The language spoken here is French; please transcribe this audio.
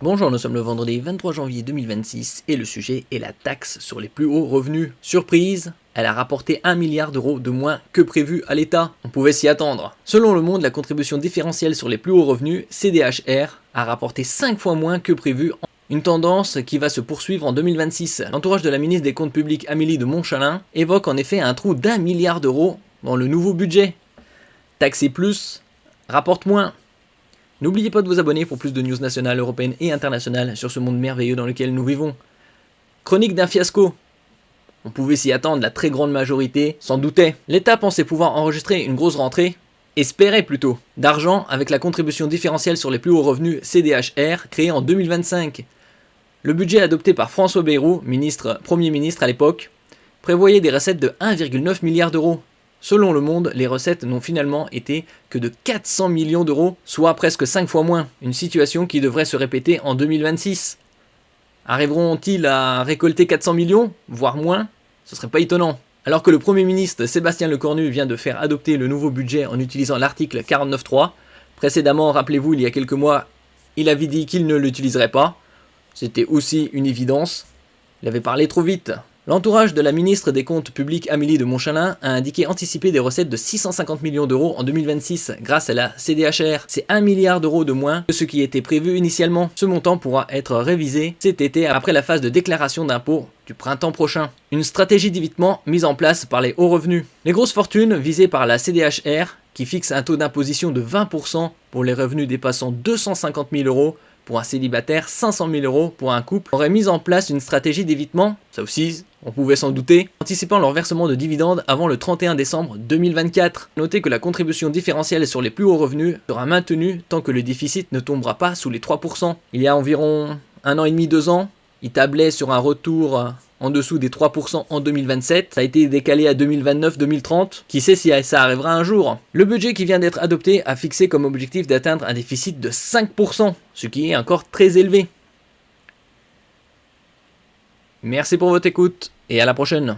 Bonjour, nous sommes le vendredi 23 janvier 2026 et le sujet est la taxe sur les plus hauts revenus. Surprise, elle a rapporté 1 milliard d'euros de moins que prévu à l'État. On pouvait s'y attendre. Selon Le Monde, la contribution différentielle sur les plus hauts revenus, CDHR, a rapporté 5 fois moins que prévu. Une tendance qui va se poursuivre en 2026. L'entourage de la ministre des Comptes Publics Amélie de Montchalin évoque en effet un trou d'1 milliard d'euros dans le nouveau budget. Taxer plus, rapporte moins. N'oubliez pas de vous abonner pour plus de news nationales, européennes et internationales sur ce monde merveilleux dans lequel nous vivons. Chronique d'un fiasco. On pouvait s'y attendre, la très grande majorité s'en doutait. L'État pensait pouvoir enregistrer une grosse rentrée, espérait plutôt, d'argent avec la contribution différentielle sur les plus hauts revenus CDHR créée en 2025. Le budget adopté par François Bayrou, Premier ministre à l'époque, prévoyait des recettes de 1,9 milliard d'euros. Selon Le Monde, les recettes n'ont finalement été que de 400 millions d'euros, soit presque 5 fois moins, une situation qui devrait se répéter en 2026. Arriveront-ils à récolter 400 millions, voire moins? Ce serait pas étonnant. Alors que le Premier ministre Sébastien Lecornu vient de faire adopter le nouveau budget en utilisant l'article 49.3, précédemment, rappelez-vous, il y a quelques mois, il avait dit qu'il ne l'utiliserait pas. C'était aussi une évidence. Il avait parlé trop vite. L'entourage de la ministre des Comptes Publics Amélie de Montchalin a indiqué anticiper des recettes de 650 millions d'euros en 2026 grâce à la CDHR. C'est 1 milliard d'euros de moins que ce qui était prévu initialement. Ce montant pourra être révisé cet été après la phase de déclaration d'impôt du printemps prochain. Une stratégie d'évitement mise en place par les hauts revenus. Les grosses fortunes visées par la CDHR, qui fixe un taux d'imposition de 20% pour les revenus dépassant 250 000 euros, pour un célibataire, 500 000 euros pour un couple, auraient mis en place une stratégie d'évitement, ça aussi, on pouvait s'en douter, anticipant leur versement de dividendes avant le 31 décembre 2024. Notez que la contribution différentielle sur les plus hauts revenus sera maintenue tant que le déficit ne tombera pas sous les 3%. Il y a environ 1 an et demi, 2 ans, il tablait sur un retour en dessous des 3% en 2027. Ça a été décalé à 2029-2030. Qui sait si ça arrivera un jour. Le budget qui vient d'être adopté a fixé comme objectif d'atteindre un déficit de 5%, ce qui est encore très élevé. Merci pour votre écoute et à la prochaine.